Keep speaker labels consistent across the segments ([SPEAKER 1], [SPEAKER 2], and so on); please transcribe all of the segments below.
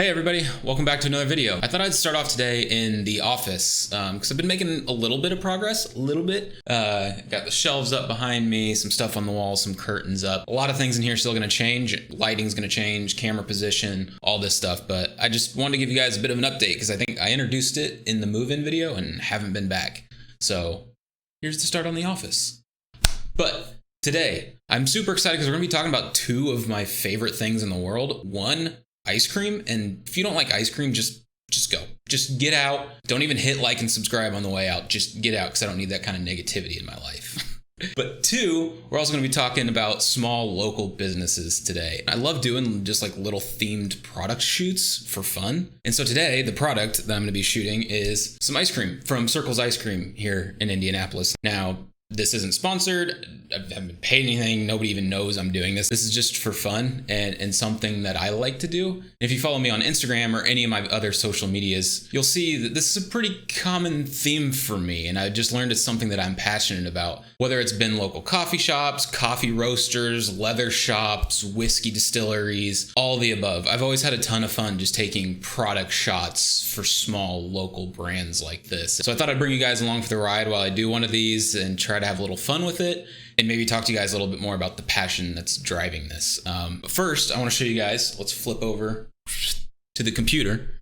[SPEAKER 1] Hey everybody, welcome back to another video. I thought I'd start off today in the office because I've been making a little bit of progress, got the shelves up behind me, some stuff on the wall, some curtains up. A lot of things in here still gonna change. Lighting's gonna change, camera position, all this stuff. But I just wanted to give you guys a bit of an update because I think I introduced it in the move-in video and haven't been back. So here's the start on the office. But today, I'm super excited because we're gonna be talking about two of my favorite things in the world. One, ice cream, and if you don't like ice cream, just go. Just get out. Don't even hit like and subscribe on the way out. Just get out because I don't need that kind of negativity in my life. But two, we're also going to be talking about small local businesses today. I love doing just like little themed product shoots for fun. And so today, the product that I'm going to be shooting is some ice cream from Circle's Ice Cream here in Indianapolis. Now, this isn't sponsored. I haven't been paid anything. Nobody even knows I'm doing this. This is just for fun and something that I like to do. If you follow me on Instagram or any of my other social medias, you'll see that this is a pretty common theme for me. And I just learned it's something that I'm passionate about. Whether it's been local coffee shops, coffee roasters, leather shops, whiskey distilleries, all the above. I've always had a ton of fun just taking product shots for small local brands like this. So I thought I'd bring you guys along for the ride while I do one of these and try to have a little fun with it and maybe talk to you guys a little bit more about the passion that's driving this. But first, I want to show you guys, let's flip over to the computer.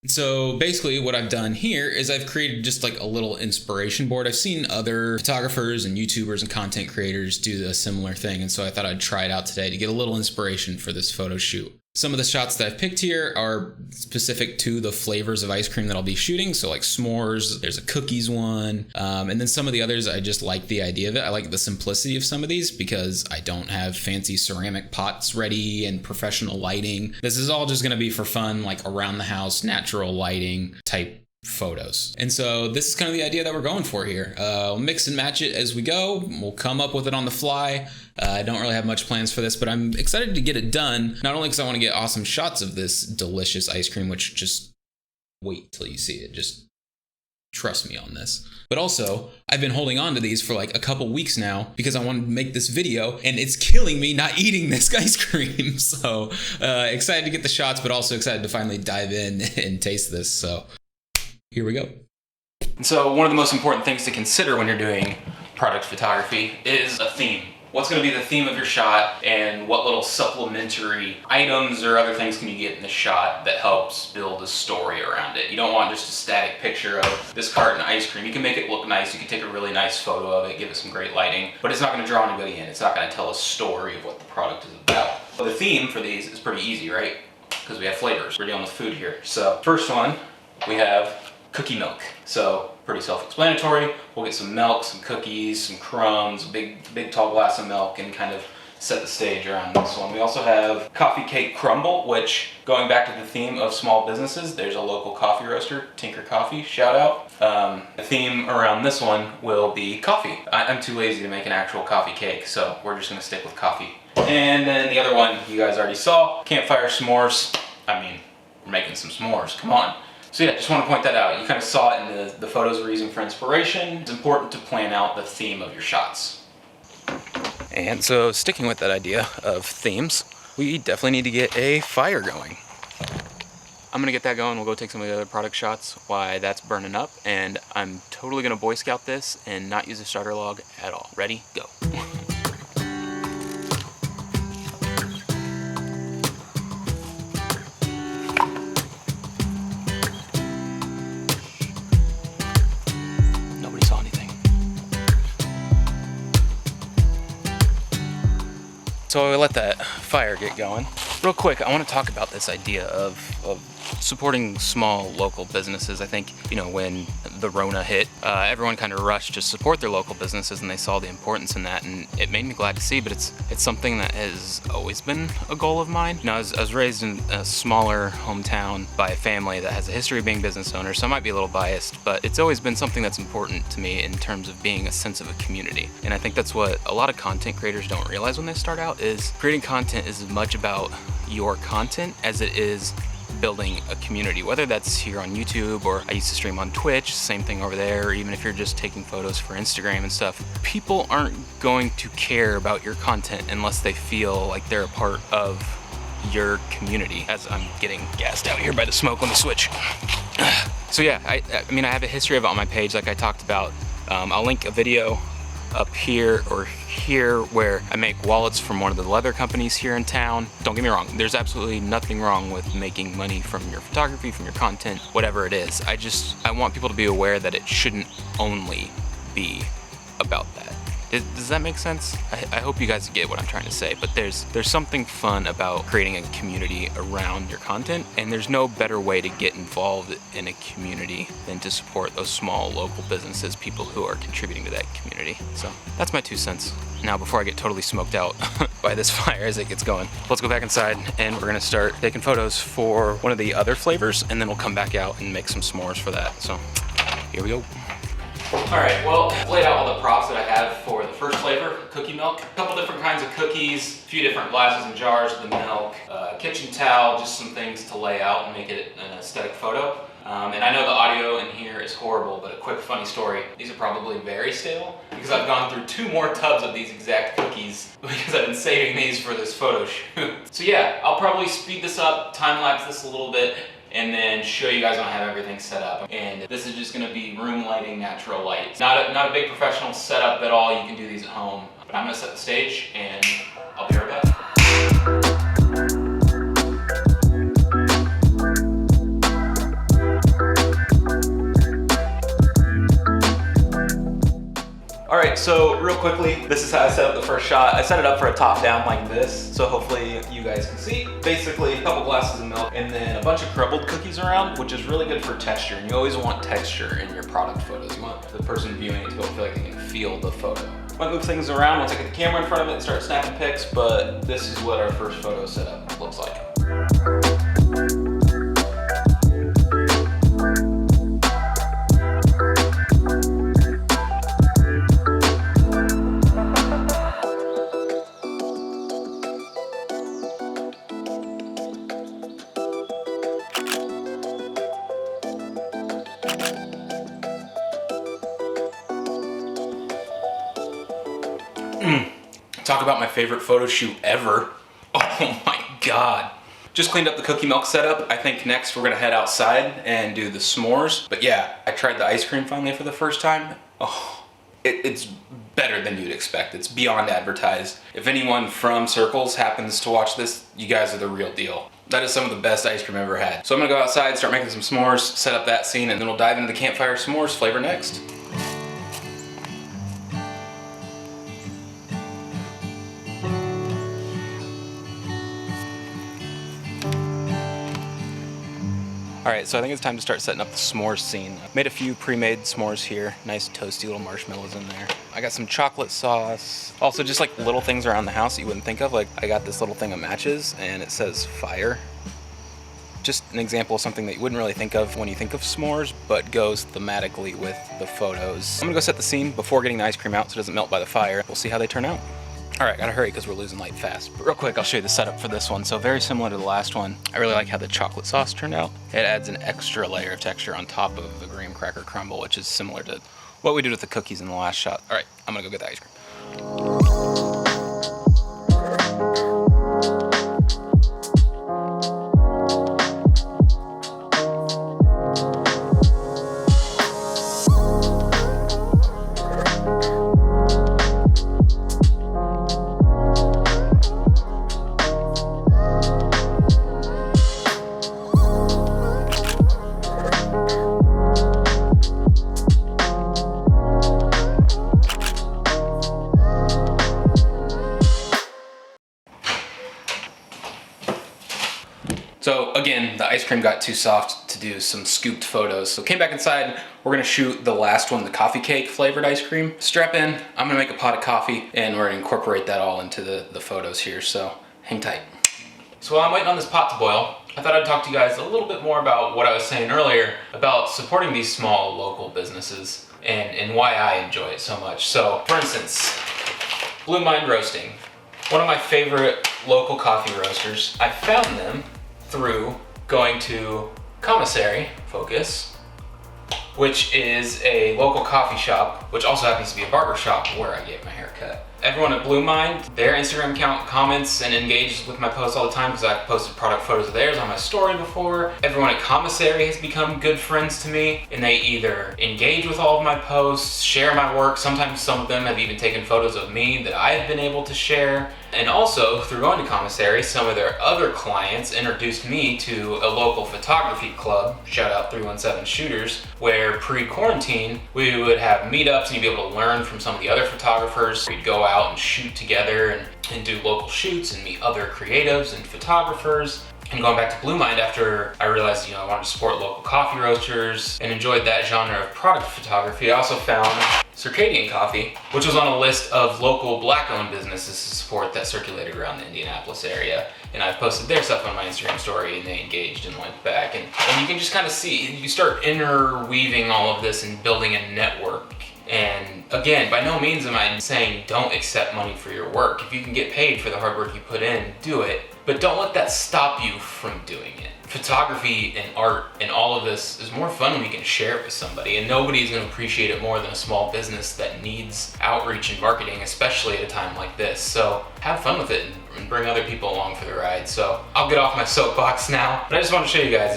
[SPEAKER 1] So basically what I've done here is I've created just like a little inspiration board. I've seen other photographers and YouTubers and content creators do a similar thing. And so I thought I'd try it out today to get a little inspiration for this photo shoot. Some of the shots that I've picked here are specific to the flavors of ice cream that I'll be shooting. So like s'mores, there's a cookies one. And then some of the others, I just like the idea of it. I like the simplicity of some of these because I don't have fancy ceramic pots ready and professional lighting. This is all just gonna be for fun, like around the house, natural lighting type photos. And so this is kind of the idea that we're going for here. We'll mix and match it as we go. We'll come up with it on the fly. I don't really have much plans for this, but I'm excited to get it done. Not only because I want to get awesome shots of this delicious ice cream, which just wait till you see it. Just trust me on this. But also, I've been holding on to these for like a couple weeks now because I wanted to make this video and it's killing me not eating this ice cream. So excited to get the shots, but also excited to finally dive in and taste this. So here we go. So one of the most important things to consider when you're doing product photography is a theme. What's going to be the theme of your shot and what little supplementary items or other things can you get in the shot that helps build a story around it. You don't want just a static picture of this carton of ice cream. You can make it look nice. You can take a really nice photo of it, give it some great lighting, but it's not going to draw anybody in. It's not going to tell a story of what the product is about. Well, the theme for these is pretty easy, right? Because we have flavors. We're dealing with food here. So first one, we have cookie milk. So pretty self-explanatory. We'll get some milk, some cookies, some crumbs, a big tall glass of milk, and kind of set the stage around this one. We also have coffee cake crumble, which, going back to the theme of small businesses, there's a local coffee roaster, Tinker Coffee, shout out. The theme around this one will be coffee. I'm too lazy to make an actual coffee cake, so we're just gonna stick with coffee. And then the other one you guys already saw, Campfire s'mores. I mean, we're making some s'mores, come on. So yeah, just want to point that out. You kind of saw it in the photos we're using for inspiration. It's important to plan out the theme of your shots. And so sticking with that idea of themes, we definitely need to get a fire going. I'm gonna get that going. We'll go take some of the other product shots while that's burning up. And I'm totally gonna Boy Scout this and not use a starter log at all. Ready? Go. So I let that fire get going. Real quick, I want to talk about this idea of supporting small local businesses. I think, you know, when the Rona hit, everyone kind of rushed to support their local businesses and they saw the importance in that, and it made me glad to see, but it's something that has always been a goal of mine. You know, I was raised in a smaller hometown by a family that has a history of being business owners, so I might be a little biased, but it's always been something that's important to me in terms of being a sense of a community. And I think that's what a lot of content creators don't realize when they start out, is creating content is as much about your content as it is building a community, whether that's here on YouTube or I used to stream on Twitch, same thing over there, or even if you're just taking photos for Instagram and stuff. People aren't going to care about your content unless they feel like they're a part of your community. As I'm getting gassed out here by the smoke, let me switch. So yeah, I mean, I have a history of it on my page like I talked about. I'll link a video up here or here where I make wallets from one of the leather companies here in town. Don't get me wrong, there's absolutely nothing wrong with making money from your photography, from your content, whatever it is. I want people to be aware that it shouldn't only be about that. Does that make sense? I hope you guys get what I'm trying to say, but there's something fun about creating a community around your content, and there's no better way to get involved in a community than to support those small local businesses, people who are contributing to that community. So that's my 2 cents. Now, before I get totally smoked out by this fire as it gets going, let's go back inside and we're gonna start taking photos for one of the other flavors, and then we'll come back out and make some s'mores for that. So here we go. All right, well, I've laid out all the props that I have for the first flavor, cookie milk. A couple different kinds of cookies, a few different glasses and jars of the milk, kitchen towel, just some things to lay out and make it an aesthetic photo. And I know the audio in here is horrible, but a quick funny story. These are probably very stale because I've gone through 2 more tubs of these exact cookies because I've been saving these for this photo shoot. So yeah, I'll probably speed this up, time-lapse this a little bit, and then show you guys when I have everything set up. And this is just gonna be room lighting, natural light. Not a big professional setup at all. You can do these at home. But I'm gonna set the stage and I'll be right back. All right, so real quickly, this is how I set up the first shot. I set it up for a top down like this, so hopefully you guys can see. Basically, a couple glasses of milk and then a bunch of crumbled cookies around, which is really good for texture. And you always want texture in your product photos. You want the person viewing it to feel like they can feel the photo. Might move things around once I get the camera in front of it and start snapping pics, but this is what our first photo setup looks like. Talk about my favorite photo shoot ever. Oh my God. Just cleaned up the cookie milk setup. I think next we're gonna head outside and do the s'mores. But yeah, I tried the ice cream finally for the first time. Oh, it's better than you'd expect. It's beyond advertised. If anyone from Circles happens to watch this, you guys are the real deal. That is some of the best ice cream I've ever had. So I'm gonna go outside, start making some s'mores, set up that scene, and then we'll dive into the Campfire s'mores flavor next. All right, so I think it's time to start setting up the s'mores scene. I made a few pre-made s'mores here. Nice toasty little marshmallows in there. I got some chocolate sauce. Also just like little things around the house that you wouldn't think of. Like I got this little thing of matches and it says fire. Just an example of something that you wouldn't really think of when you think of s'mores, but goes thematically with the photos. I'm gonna go set the scene before getting the ice cream out so it doesn't melt by the fire. We'll see how they turn out. All right, gotta hurry because we're losing light fast. But real quick, I'll show you the setup for this one. So very similar to the last one. I really like how the chocolate sauce turned out. It adds an extra layer of texture on top of the graham cracker crumble, which is similar to what we did with the cookies in the last shot. All right, I'm gonna go get the ice cream. So again, the ice cream got too soft to do some scooped photos. So came back inside, we're gonna shoot the last one, the coffee cake flavored ice cream. Strap in, I'm gonna make a pot of coffee and we're gonna incorporate that all into the photos here, so hang tight. So while I'm waiting on this pot to boil, I thought I'd talk to you guys a little bit more about what I was saying earlier about supporting these small local businesses and why I enjoy it so much. So for instance, Blue Mind Roasting, one of my favorite local coffee roasters. I found them through going to Commissary Focus, which is a local coffee shop, which also happens to be a barber shop where I get my hair cut. Everyone at Blue Mind, their Instagram account comments and engages with my posts all the time because I've posted product photos of theirs on my story before. Everyone at Commissary has become good friends to me, and they either engage with all of my posts, share my work. Sometimes some of them have even taken photos of me that I have been able to share. And also, through going to Commissary, some of their other clients introduced me to a local photography club, shout out 317 Shooters, where pre-quarantine, we would have meetups and you'd be able to learn from some of the other photographers. We'd go out and shoot together and do local shoots and meet other creatives and photographers. And going back to Blue Mind after I realized, I wanted to support local coffee roasters and enjoyed that genre of product photography, I also found Circadian Coffee, which was on a list of local black-owned businesses to support that circulated around the Indianapolis area. And I've posted their stuff on my Instagram story and they engaged and went back. And you can just kind of see, you start interweaving all of this and building a network. And again, by no means am I saying don't accept money for your work. If you can get paid for the hard work you put in, do it. But don't let that stop you from doing it. Photography and art and all of this is more fun when you can share it with somebody, and nobody's going to appreciate it more than a small business that needs outreach and marketing, especially at a time like this. So have fun with it and bring other people along for the ride. So I'll get off my soapbox now, but I just want to show you guys,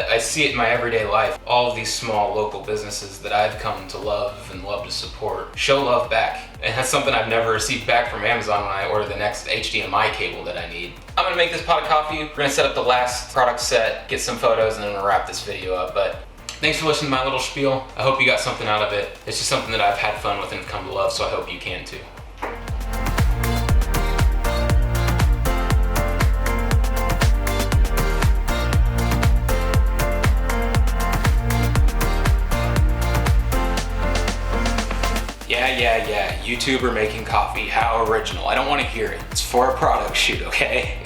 [SPEAKER 1] I see it in my everyday life. All of these small local businesses that I've come to love and love to support show love back. And that's something I've never received back from Amazon when I order the next HDMI cable that I need. I'm gonna make this pot of coffee. We're gonna set up the last product set, get some photos, and then we'll wrap this video up. But thanks for listening to my little spiel. I hope you got something out of it. It's just something that I've had fun with and come to love, so I hope you can too. Yeah, YouTuber making coffee, how original. I don't want to hear it. It's for a product shoot, okay?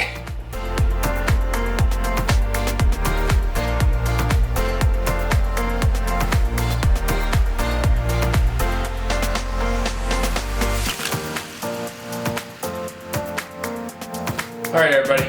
[SPEAKER 1] All right, everybody.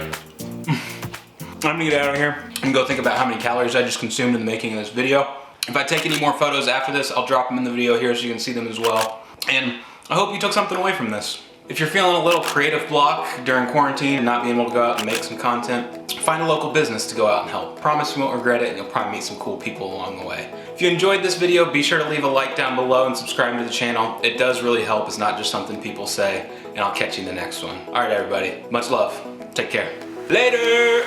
[SPEAKER 1] I'm gonna get out of here and go think about how many calories I just consumed in the making of this video. If I take any more photos after this, I'll drop them in the video here so you can see them as well. And I hope you took something away from this. If you're feeling a little creative block during quarantine and not being able to go out and make some content, find a local business to go out and help. Promise you won't regret it, and you'll probably meet some cool people along the way. If you enjoyed this video, be sure to leave a like down below and subscribe to the channel. It does really help. It's not just something people say, and I'll catch you in the next one. All right, everybody. Much love. Take care. Later!